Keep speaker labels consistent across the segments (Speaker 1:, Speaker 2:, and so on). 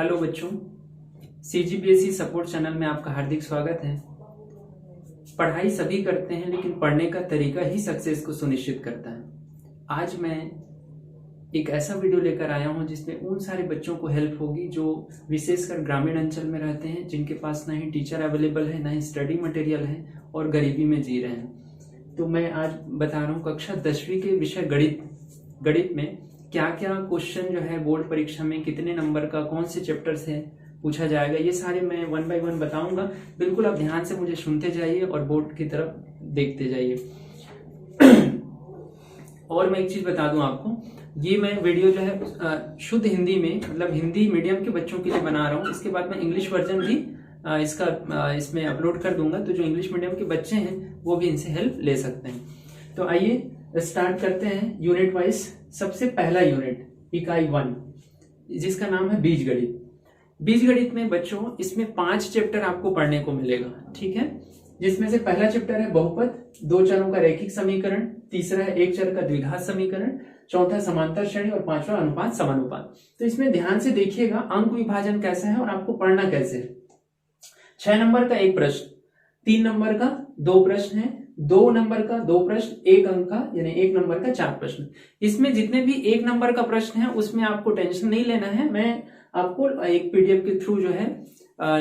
Speaker 1: Hello बच्चों, CGPSC support channel में आपका हार्दिक स्वागत है। पढ़ाई सभी करते हैं, लेकिन पढ़ने का तरीका ही सक्सेस को सुनिश्चित करता है। आज मैं एक ऐसा वीडियो लेकर आया हूं जिसमें उन सारे बच्चों को हेल्प होगी जो विशेषकर ग्रामीण अंचल में रहते हैं, जिनके पास ना ही टीचर अवेलेबल है, ना ही स्टडी मटेरियल है और गरीबी में जी रहे हैं। तो मैं आज बता रहा हूँ कक्षा 10वीं के विषय गणित में क्या क्या क्वेश्चन जो है बोर्ड परीक्षा में कितने नंबर का, कौन से चैप्टर से पूछा जाएगा, ये सारे मैं 1 बाय 1 बताऊंगा। बिल्कुल आप ध्यान से मुझे सुनते जाइए और बोर्ड की तरफ देखते जाइए। और मैं एक चीज बता दूं आपको, ये मैं वीडियो जो है शुद्ध हिंदी में, मतलब हिंदी मीडियम के बच्चों के लिए बना रहा हूँ। इसके बाद मैं इंग्लिश वर्जन भी इसमें अपलोड कर दूंगा, तो जो इंग्लिश मीडियम के बच्चे हैं वो भी इनसे हेल्प ले सकते हैं। तो आइए स्टार्ट करते हैं यूनिट वाइज। सबसे पहला यूनिट इकाई 1, जिसका नाम है बीजगणित। बीजगणित में बच्चों इसमें 5 चैप्टर आपको पढ़ने को मिलेगा, ठीक है। जिसमें से पहला चैप्टर है बहुपद, 2 चरों का रैखिक समीकरण, तीसरा है 1 चर का द्विघात समीकरण, चौथा समांतर श्रेणी और 5वां अनुपात समानुपात। तो इसमें ध्यान से देखिएगा अंक विभाजन कैसा है और आपको पढ़ना कैसे है। 6 नंबर का एक प्रश्न, 3 नंबर का 2 प्रश्न है, 2 नंबर का 2 प्रश्न, 1 अंक का यानी 1 नंबर का 4 प्रश्न। इसमें जितने भी 1 नंबर का प्रश्न है उसमें आपको टेंशन नहीं लेना है। मैं आपको एक पीडीएफ के थ्रू जो है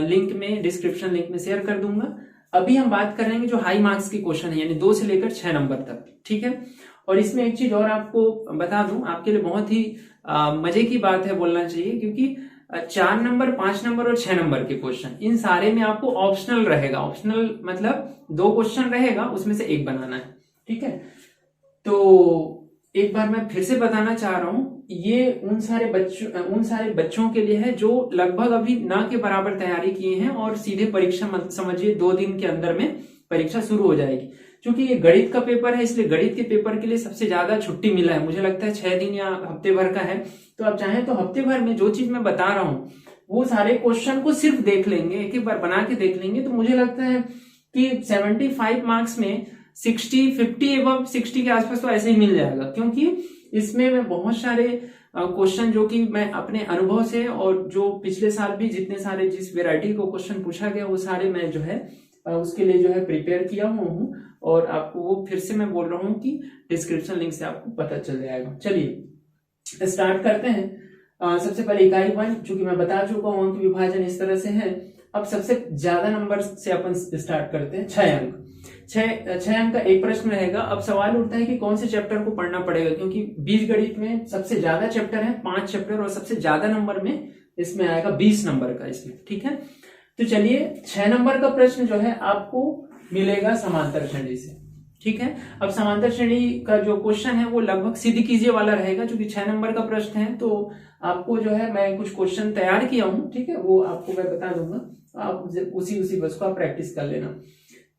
Speaker 1: लिंक में, डिस्क्रिप्शन लिंक में शेयर कर दूंगा। अभी हम बात करेंगे जो हाई मार्क्स की क्वेश्चन है, यानी 2 से लेकर 6 नंबर तक, ठीक है। और इसमें एक चीज और आपको बता दूं, आपके लिए बहुत ही मजे की बात है, बोलना चाहिए, क्योंकि 4 नंबर, 5 नंबर और 6 नंबर के क्वेश्चन, इन सारे में आपको ऑप्शनल रहेगा। ऑप्शनल मतलब 2 क्वेश्चन रहेगा, उसमें से 1 बनाना है, ठीक है। तो एक बार मैं फिर से बताना चाह रहा हूं, ये उन सारे बच्चों के लिए है जो लगभग अभी ना के बराबर तैयारी किए हैं और सीधे परीक्षा समझिए 2 दिन के अंदर में परीक्षा शुरू हो जाएगी। क्योंकि ये गणित का पेपर है, इसलिए गणित के पेपर के लिए सबसे ज्यादा छुट्टी मिला है। मुझे लगता है 6 दिन या हफ्ते भर का है। तो आप चाहें तो हफ्ते भर में जो चीज मैं बता रहा हूं वो सारे क्वेश्चन को सिर्फ देख लेंगे, एक एक बार बना के देख लेंगे, तो मुझे लगता है कि 75 मार्क्स में 50 एबव 60 के आसपास तो ऐसे ही मिल जाएगा। क्योंकि इसमें मैं बहुत सारे क्वेश्चन जो कि मैं अपने अनुभव से और जो पिछले साल भी जितने सारे जिस वेराइटी को क्वेश्चन पूछा गया वो सारे मैं जो है उसके लिए जो है प्रिपेयर किया हूँ, और आपको वो फिर से मैं बोल रहा हूँ कि डिस्क्रिप्शन लिंक से आपको पता चल जाएगा। चलिए स्टार्ट करते हैं। सबसे पहले इकाई 1, चूंकि मैं बता चुका हूं अंक विभाजन इस तरह से है। अब सबसे ज्यादा नंबर से अपन स्टार्ट करते हैं। 6 अंक, 6 अंक का एक प्रश्न रहेगा। अब सवाल उठता है कि कौन से चैप्टर को पढ़ना पड़ेगा, क्योंकि बीजगणित में सबसे ज्यादा चैप्टर है, 5 चैप्टर, और सबसे ज्यादा नंबर में इसमें आएगा 20 नंबर का इसमें, ठीक है। तो चलिए 6 नंबर का प्रश्न जो है आपको मिलेगा समांतर श्रेणी से, ठीक है। अब समांतर श्रेणी का जो क्वेश्चन है वो लगभग सीधी कीजिए वाला रहेगा, क्योंकि 6 नंबर का प्रश्न है। तो आपको जो है मैं कुछ क्वेश्चन तैयार किया हूं, ठीक है, वो आपको मैं बता दूंगा, आप उसी बस को आप प्रैक्टिस कर लेना।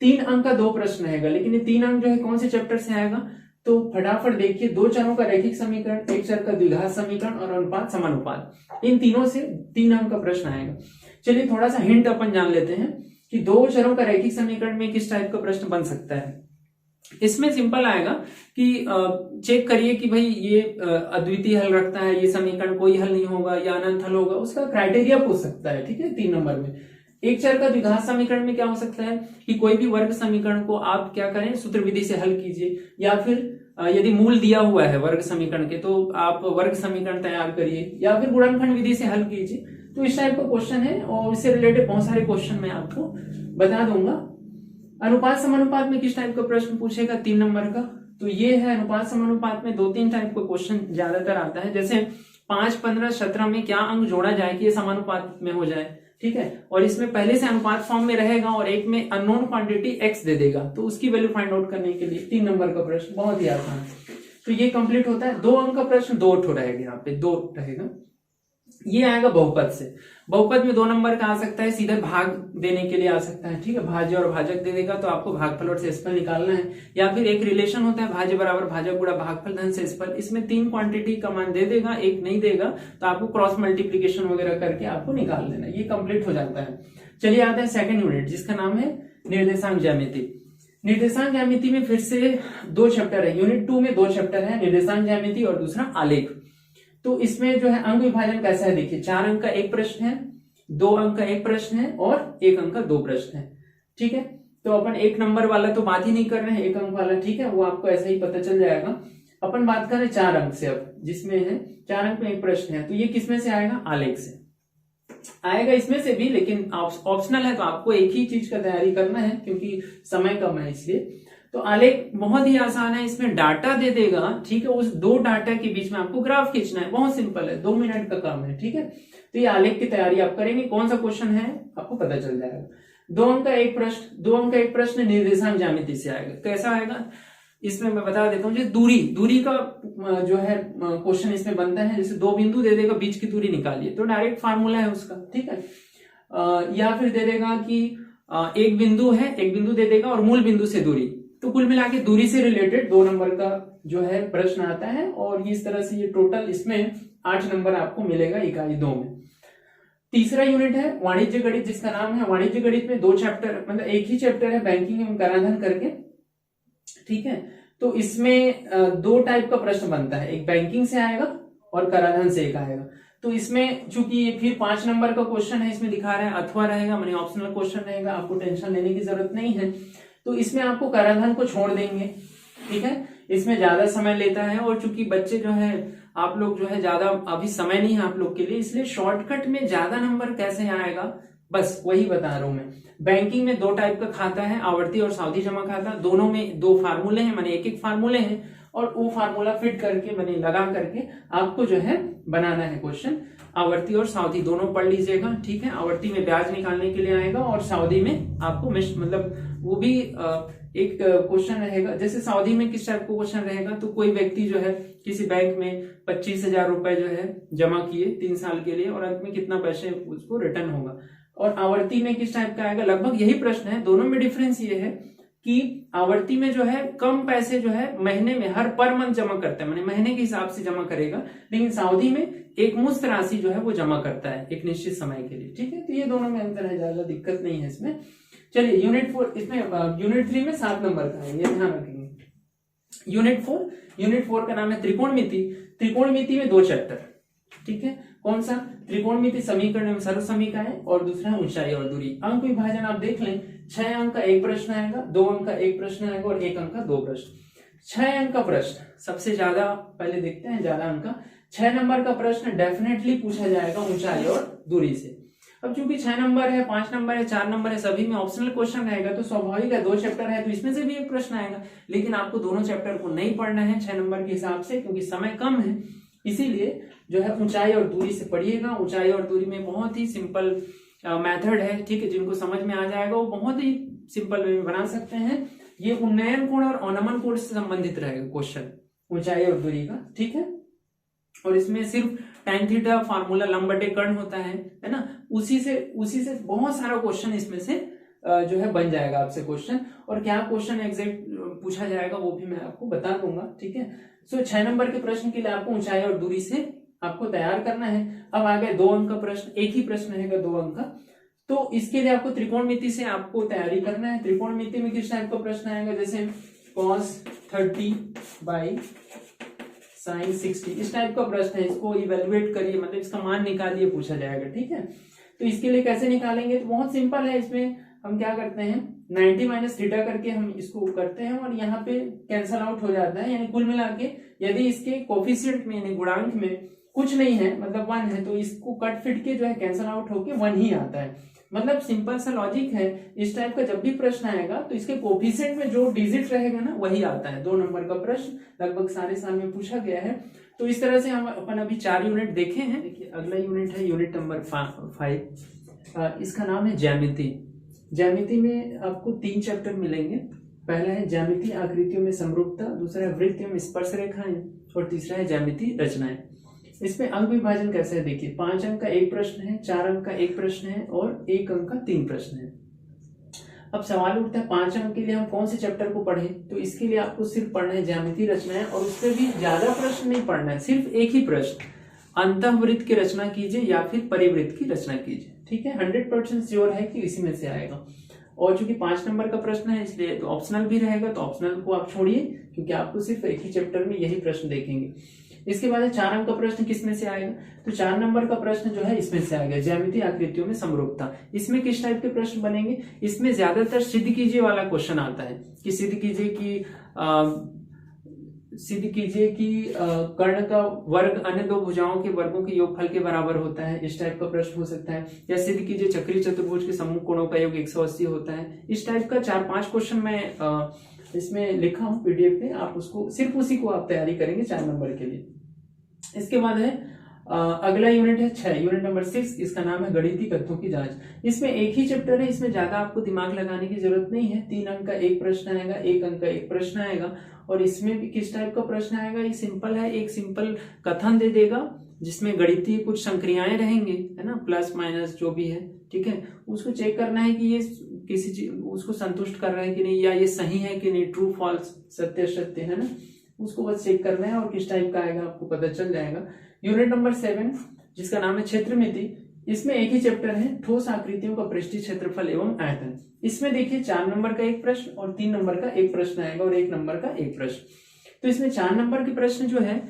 Speaker 1: 3 अंक का 2 प्रश्न रहेगा, लेकिन ये 3 अंक जो है कौन से चैप्टर से आएगा, तो फटाफट देखिए। 2 चरों का रैखिक समीकरण, 1 चर का द्विघात समीकरण और अनुपात समानुपात, इन तीनों से 3 अंक का प्रश्न आएगा। चलिए थोड़ा सा हिंट अपन जान लेते हैं कि 2 चरों का रैखिक समीकरण में किस टाइप का प्रश्न बन सकता है। इसमें सिंपल आएगा कि चेक करिए कि भाई ये अद्वितीय हल रखता है, ये समीकरण कोई हल नहीं होगा या अनंत हल होगा, उसका क्राइटेरिया पूछ सकता है, ठीक है। 3 नंबर में 1 चर का द्विघात समीकरण में क्या हो सकता है कि कोई भी वर्ग समीकरण को आप क्या करें, सूत्र विधि से हल कीजिए, या फिर यदि मूल दिया हुआ है वर्ग समीकरण के तो आप वर्ग समीकरण तैयार करिए, या फिर गुणनखंड विधि से हल कीजिए। तो इस टाइप का क्वेश्चन है, और इससे रिलेटेड बहुत सारे क्वेश्चन मैं आपको बता दूंगा। अनुपात समानुपात में किस टाइप का प्रश्न पूछेगा, 3 नंबर का, तो ये है अनुपात समानुपात में 2-3 टाइप का क्वेश्चन ज्यादातर आता है। जैसे 5, 15, 17 में क्या अंक जोड़ा जाए कि ये समानुपात में हो जाए, ठीक है। और इसमें पहले से अनुपात फॉर्म में रहेगा और एक में अननोन क्वांटिटी x दे देगा, तो उसकी वैल्यू फाइंड आउट करने के लिए 3 नंबर का प्रश्न बहुत ही आसान है। तो ये कंप्लीट होता है। 2 अंक का प्रश्न 2 रहेगा, यहाँ पे 2 रहेगा। ये आएगा बहुपद से। बहुपद में 2 नंबर का आ सकता है, सीधे भाग देने के लिए आ सकता है, ठीक है। भाज्य और भाजक दे देगा तो आपको भागफल और शेषफल निकालना है, या फिर एक रिलेशन होता है भाज्य बराबर भाजक गुणा भागफल धन शेषफल, इसमें 3 क्वांटिटी का मान दे देगा, एक नहीं देगा, तो आपको क्रॉस मल्टीप्लीकेशन वगैरह करके आपको निकाल लेना। ये कंप्लीट हो जाता है। चलिए आते हैं सेकंड यूनिट, जिसका नाम है निर्देशांक ज्यामिति। निर्देशांक ज्यामिति में फिर से 2 चैप्टर है। यूनिट 2 में 2 चैप्टर है, निर्देशांक ज्यामिति और दूसरा आलेख। तो इसमें जो है अंक विभाजन कैसा है देखिए, 4 अंक का एक प्रश्न है, 2 अंक का एक प्रश्न है और 1 अंक का 2 प्रश्न है। ठीक है, तो अपन 1 नंबर वाला तो बात ही नहीं कर रहे हैं, 1 अंक वाला, ठीक है, वो आपको ऐसा ही पता चल जाएगा। अपन बात कर रहे हैं 4 अंक से, अब जिसमें है 4 अंक में एक प्रश्न है, तो ये किसमें से आएगा, आलेख से आएगा, इसमें से भी, लेकिन ऑप्शनल है तो आपको एक ही चीज का तैयारी करना है क्योंकि समय कम है इसलिए। तो आलेख बहुत ही आसान है, इसमें डाटा दे देगा, ठीक है, उस 2 डाटा के बीच में आपको ग्राफ खींचना है, बहुत सिंपल है, 2 मिनट का काम है। ठीक है, तो ये आलेख की तैयारी आप करेंगे, कौन सा क्वेश्चन है आपको पता चल जाएगा। 2 अंक का एक प्रश्न, 2 अंक का एक प्रश्न निर्देशांक ज्यामिति से आएगा। कैसा आएगा, इसमें मैं बता देता हूँ, जो दूरी का जो है क्वेश्चन इसमें बनता है, जैसे 2 बिंदु दे देगा, बीच की दूरी निकालिए, तो डायरेक्ट फार्मूला है उसका। ठीक है, या फिर दे देगा कि एक बिंदु है, एक बिंदु दे देगा और मूल बिंदु से दूरी, तो कुल मिला के दूरी से रिलेटेड 2 नंबर का जो है प्रश्न आता है, और इस तरह से ये टोटल इसमें 8 नंबर आपको मिलेगा इकाई 2 में। तीसरा यूनिट है वाणिज्य गणित, जिसका नाम है वाणिज्य गणित में 2 चैप्टर, मतलब एक ही चैप्टर है बैंकिंग एवं कराधान करके। ठीक है, तो इसमें 2 टाइप का प्रश्न बनता है, एक बैंकिंग से आएगा और कराधान से एक आएगा। तो इसमें चूंकि ये फिर 5 नंबर का क्वेश्चन है, इसमें दिखा रहा है अथवा रहेगा, माने ऑप्शनल क्वेश्चन रहेगा, आपको टेंशन लेने की जरूरत नहीं है। तो इसमें आपको कराधान को छोड़ देंगे। ठीक है, इसमें ज्यादा समय लेता है, और चूंकि बच्चे जो है, आप लोग जो है ज्यादा अभी समय नहीं है आप लोग के लिए, इसलिए शॉर्टकट में ज्यादा नंबर कैसे आएगा बस वही बता रहा हूं मैं। बैंकिंग में 2 टाइप का खाता है, आवर्ती और सावधि जमा खाता, दोनों में 2 फार्मूले हैं, माने एक फार्मूले हैं, और वो फार्मूला फिट करके माने लगा करके आपको जो है बनाना है क्वेश्चन। आवर्ती और सावधि दोनों पढ़ लीजिएगा। ठीक है, आवर्ती में ब्याज निकालने के लिए आएगा, और सावधि में आपको मतलब वो भी एक क्वेश्चन रहेगा। जैसे सावधि में किस टाइप का क्वेश्चन रहेगा, तो कोई व्यक्ति जो है किसी बैंक में 25,000 रुपए जो है जमा किए 3 साल के लिए, और अंत में कितना पैसे उसको रिटर्न होगा। और आवर्ती में किस टाइप का आएगा, लगभग यही प्रश्न है, दोनों में डिफरेंस ये है कि आवर्ती में जो है कम पैसे जो है महीने में हर पर मंथ जमा करता है, माने महीने के हिसाब से जमा करेगा, लेकिन सावधि में एक मुश्त राशि जो है वो जमा करता है एक निश्चित समय के लिए। ठीक है, तो ये दोनों में अंतर है, ज्यादा दिक्कत नहीं है इसमें। चलिए यूनिट 4, इसमें यूनिट 3 में 7 नंबर का है, ये ध्यान रखेंगे। यूनिट 4 का नाम है त्रिकोणमिति। त्रिकोणमिति में 2 चैप्टर। ठीक है, कौन सा, त्रिकोणमिति समीकरण एवं सर्व समीकरण, और दूसरा है ऊंचाई और दूरी। अंक विभाजन आप देख लें, 6 अंक का एक प्रश्न आएगा, 2 अंक का एक प्रश्न आएगा और 1 अंक का 2 प्रश्न। 6 अंक का प्रश्न सबसे ज्यादा, पहले देखते हैं ज्यादा अंक का। 6 नंबर का प्रश्न डेफिनेटली पूछा जाएगा ऊंचाई और दूरी से। अब चूंकि 6 नंबर है, 5 नंबर है, 4 नंबर है, सभी में ऑप्शनल क्वेश्चन रहेगा, तो स्वाभाविक है 2 चैप्टर है तो इसमें से भी एक प्रश्न आएगा, लेकिन आपको दोनों चैप्टर को नहीं पढ़ना है 6 नंबर के हिसाब से, क्योंकि समय कम है। इसीलिए जो है ऊंचाई और दूरी से पढ़िएगा। ऊंचाई और दूरी में बहुत ही सिंपल मेथड है। ठीक है, जिनको समझ में आ जाएगा वो बहुत ही सिंपल वे में बना सकते हैं। ये उन्नयन कोण और अवनमन कोण से संबंधित रहेगा क्वेश्चन, ऊंचाई और दूरी का। ठीक है, और इसमें सिर्फ tan थीटा फार्मूला लंब बटे कर्ण होता है ना, उसी से बहुत सारा क्वेश्चन इसमें से जो है बन जाएगा आपसे क्वेश्चन। और क्या क्वेश्चन एग्जैक्ट पूछा जाएगा वो भी मैं आपको बता दूंगा। ठीक है, सो 6 नंबर के प्रश्न के लिए आपको ऊंचाई और दूरी से आपको तैयार करना है। अब आ गए 2 अंक का प्रश्न, एक ही प्रश्न रहेगा 2 अंक का, तो इसके लिए आपको त्रिकोणमिति से आपको तैयारी करना है। त्रिकोणमिति में किस टाइप का प्रश्न आएगा, जैसे cos 30 बाई sin 60, इस टाइप का प्रश्न है। इसको इवेल्युएट करिए, मतलब इसका मान निकालिए, पूछा जाएगा। ठीक है, तो इसके लिए कैसे निकालेंगे, तो बहुत सिंपल है। इसमें हम क्या करते हैं, 90 माइनस थीटा करके हम इसको करते हैं, और यहाँ पे कैंसल आउट हो जाता है। यानी कुल मिला के यदि इसके कोफिशिएंट में यानी गुणांक में कुछ नहीं है, मतलब 1 है, तो इसको कट फिट के जो है कैंसल आउट होके 1 ही आता है। मतलब सिंपल सा लॉजिक है। इस टाइप का जब भी प्रश्न आएगा तो इसके कोफिशिएंट में जो डिजिट रहेगा ना वही आता है। 2 नंबर का प्रश्न लगभग सारे साल में पूछा गया है। तो इस तरह से हम अपन अभी 4 यूनिट देखे हैं। देखिए अगला यूनिट है यूनिट नंबर 5। इसका नाम है ज्यामिति। ज्यामिति में आपको 3 चैप्टर मिलेंगे। पहला है ज्यामिति आकृतियों में समरूपता, दूसरा है वृत्त एवं स्पर्श रेखाएं, और तीसरा है ज्यामिति रचनाएं। इसमें अंक विभाजन कैसे है देखिए, 5 अंक का एक प्रश्न है, 4 अंक का एक प्रश्न है और 1 अंक का 3 प्रश्न है। अब सवाल उठता है 5 अंक के लिए हम कौन से चैप्टर को पढ़ें, तो इसके लिए आपको सिर्फ पढ़ना है ज्यामिति रचनाएं, और उसपे भी ज्यादा प्रश्न नहीं पढ़ना है, सिर्फ एक ही प्रश्न, अंतःवृत्त की रचना कीजिए या फिर परिवृत्त की रचना कीजिए। ठीक है, 100% श्योर है कि इसी में से आएगा। और चूंकि 5 नंबर का प्रश्न है इसलिए तो ऑप्शनल भी रहेगा, तो ऑप्शनल को आप छोड़िए क्योंकि आपको सिर्फ एक ही चैप्टर में यही प्रश्न देखेंगे। इसके बाद 4 अंक का प्रश्न किस में से आएगा, तो 4 नंबर का प्रश्न जो है इसमें से आएगा, ज्यामितीय आकृतियों में समरूपता। इसमें किस टाइप के प्रश्न बनेंगे, इसमें ज्यादातर सिद्ध कीजिए वाला क्वेश्चन आता है कि सिद्ध कीजिए कि कर्ण का वर्ग अन्य दो भुजाओं के वर्गों के योगफल के बराबर होता है, इस टाइप का प्रश्न हो सकता है। या सिद्ध कीजिए चक्रीय चतुर्भुज के समूह कोणों का योग 180 होता है। इस टाइप का 4-5 क्वेश्चन मैं इसमें लिखा हूं पीडीएफ पे, आप उसको सिर्फ उसी को आप तैयारी करेंगे 4 नंबर के लिए। इसके बाद है अगला यूनिट है 6, यूनिट नंबर 6, इसका नाम है गणितीय तथ्यों की जांच। इसमें एक ही चैप्टर है, इसमें ज्यादा आपको दिमाग लगाने की जरूरत नहीं है। 3 अंक का एक प्रश्न आएगा, 1 अंक का एक प्रश्न आएगा। और इसमें भी किस टाइप का प्रश्न आएगा, ये सिंपल है, एक सिंपल कथन दे देगा जिसमें गणितीय कुछ संक्रियाएं रहेंगे, है ना, प्लस माइनस जो भी है, ठीक है। उसको चेक करना है कि ये किसी चीज उसको संतुष्ट कर रहा है कि नहीं, या ये सही है कि नहीं, ट्रू फॉल्स, सत्य सत्य, है ना, उसको बस चेक करना है और किस टाइप का आएगा आपको पता चल जाएगा। यूनिट नंबर 7 जिसका नाम है क्षेत्रमिति, इसमें एक ही चैप्टर है, ठोस आकृतियों का पृष्ठीय क्षेत्रफल एवं आयतन। इसमें देखिए 4 नंबर का एक प्रश्न और 3 नंबर का एक प्रश्न आएगा और 1 नंबर का एक प्रश्न। तो इसमें 4 नंबर के प्रश्न जो है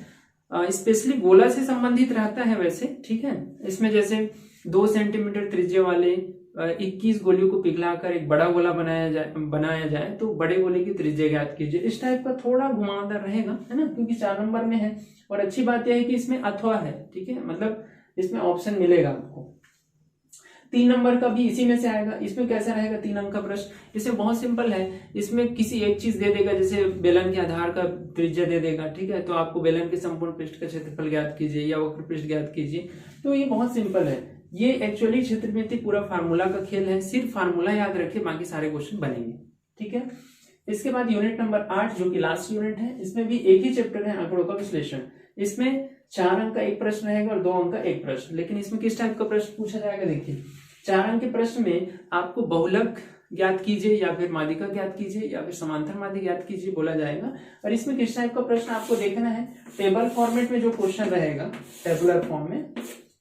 Speaker 1: स्पेशली गोला से संबंधित रहता है वैसे, ठीक है। इसमें जैसे 2 सेंटीमीटर त्रिज्या वाले 21 गोलियों को पिघलाकर एक बड़ा गोला बनाया जाए तो बड़े गोले की त्रिज्या ज्ञात कीजिए। इस टाइप का थोड़ा घुमावदार रहेगा, है ना, क्योंकि 4 नंबर में है। और अच्छी बात यह है कि इसमें अथवा है, ठीक है, मतलब इसमें ऑप्शन मिलेगा आपको। 3 नंबर का भी इसी में से आएगा। इसमें कैसा रहेगा 3 अंक का प्रश्न, इसमें बहुत सिंपल है, इसमें किसी एक चीज दे देगा, जैसे बेलन के आधार का त्रिज्या दे देगा, ठीक है, तो आपको बेलन के संपूर्ण पृष्ठ का क्षेत्रफल ज्ञात कीजिए या वक्र पृष्ठ ज्ञात कीजिए। तो ये बहुत सिंपल है, ये एक्चुअली क्षेत्रमिति पूरा फार्मूला का खेल है, सिर्फ फार्मूला याद रखिए, बाकी सारे क्वेश्चन बनेंगे, ठीक है। इसके बाद यूनिट नंबर 8 जो कि लास्ट यूनिट है, इसमें भी एक ही चैप्टर है, आंकड़ों का विश्लेषण। इसमें 4 अंक का एक प्रश्न रहेगा और 2 अंक का एक प्रश्न। लेकिन इसमें किस टाइप का प्रश्न पूछा जाएगा, देखिए 4 अंक के प्रश्न में आपको बहुलक ज्ञात कीजिए या फिर माध्यिका ज्ञात कीजिए या फिर समांतर माध्यिका ज्ञात कीजिए बोला जाएगा। और इसमें किस टाइप का प्रश्न आपको देखना है, टेबल फॉर्मेट में जो क्वेश्चन रहेगा, टेबुलर फॉर्म में,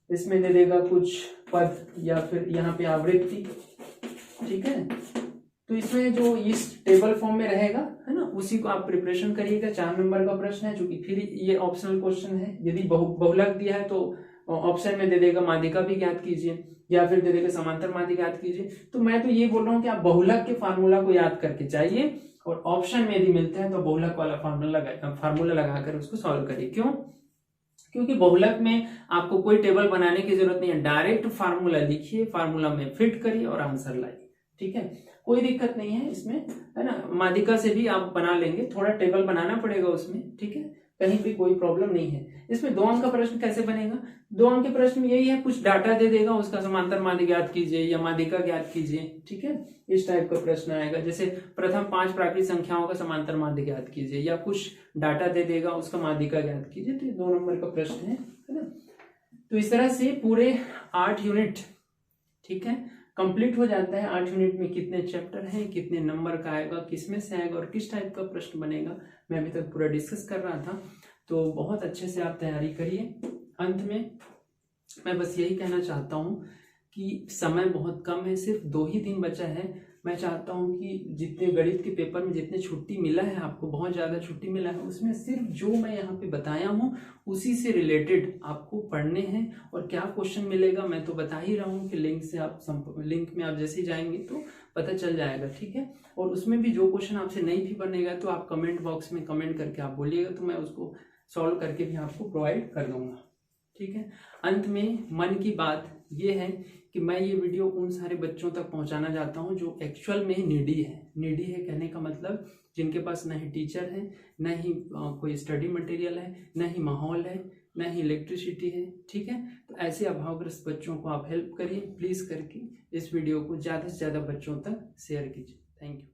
Speaker 1: इसमें दे देगा कुछ पद या फिर यहाँ पे आवृत्ति, ठीक है। तो इसमें जो इस टेबल फॉर्म में रहेगा, है ना, उसी को आप प्रिपरेशन करिएगा। 4 नंबर का प्रश्न है, जो कि फिर ये ऑप्शनल क्वेश्चन है। यदि बहुलक दिया है तो ऑप्शन में दे देगा माध्यिका भी ज्ञात कीजिए या फिर दे देगा समांतर माध्यिका ज्ञात कीजिए। तो मैं तो ये बोल रहा हूँ कि आप बहुलक के फार्मूला को याद करके चाहिए और ऑप्शन में यदि मिलता है तो बहुलक वाला फार्मूला लगाकर उसको सॉल्व करिए। क्यों, क्योंकि बहुलक में आपको कोई टेबल बनाने की जरूरत नहीं है, डायरेक्ट फार्मूला लिखिए, फार्मूला में फिट करिए और आंसर लाइए, ठीक है, कोई दिक्कत नहीं है इसमें, है ना। माध्यिका से भी आप बना लेंगे, थोड़ा टेबल बनाना पड़ेगा उसमें, ठीक है, कहीं भी कोई प्रॉब्लम नहीं है। इसमें 2 अंक का प्रश्न कैसे बनेगा, 2 अंक के प्रश्न में यही है, कुछ डाटा दे देगा, उसका समांतर माध्यिका ज्ञात कीजिए या माध्यिका ज्ञात कीजिए, ठीक है, इस टाइप का प्रश्न आएगा। जैसे प्रथम 5 प्राकृतिक संख्याओं का समांतर माध्यिका ज्ञात कीजिए या कुछ डाटा दे देगा, उसका माध्यिका ज्ञात कीजिए। तो ये 2 नंबर का प्रश्न है ना। तो इस तरह से पूरे 8 यूनिट, ठीक है, कंप्लीट हो जाता है। 8 यूनिट में कितने चैप्टर हैं, कितने नंबर का आएगा, किसमें से आएगा और किस टाइप का प्रश्न बनेगा, मैं अभी तक पूरा डिस्कस कर रहा था। तो बहुत अच्छे से आप तैयारी करिए। अंत में मैं बस यही कहना चाहता हूँ कि समय बहुत कम है, सिर्फ 2 ही दिन बचा है। मैं चाहता हूँ कि जितने गणित के पेपर में जितने छुट्टी मिला है आपको, बहुत ज़्यादा छुट्टी मिला है, उसमें सिर्फ जो मैं यहाँ पे बताया हूँ उसी से रिलेटेड आपको पढ़ने हैं। और क्या क्वेश्चन मिलेगा मैं तो बता ही रहा हूँ कि लिंक में आप जैसे ही जाएंगे तो पता चल जाएगा, ठीक है। और उसमें भी जो क्वेश्चन आपसे नहीं भी बनेगा तो आप कमेंट बॉक्स में कमेंट करके आप बोलिएगा, तो मैं उसको सॉल्व करके भी आपको प्रोवाइड कर दूंगा, ठीक है। अंत में मन की बात ये है कि मैं ये वीडियो उन सारे बच्चों तक पहुंचाना चाहता हूं जो एक्चुअल में नीडी है। नीडी है कहने का मतलब जिनके पास न ही टीचर है, न ही कोई स्टडी मटेरियल है, न ही माहौल है, न ही इलेक्ट्रिसिटी है, ठीक है। तो ऐसे अभावग्रस्त बच्चों को आप हेल्प करिए प्लीज़ करके। इस वीडियो को ज़्यादा से ज़्यादा बच्चों तक शेयर कीजिए। Thank you.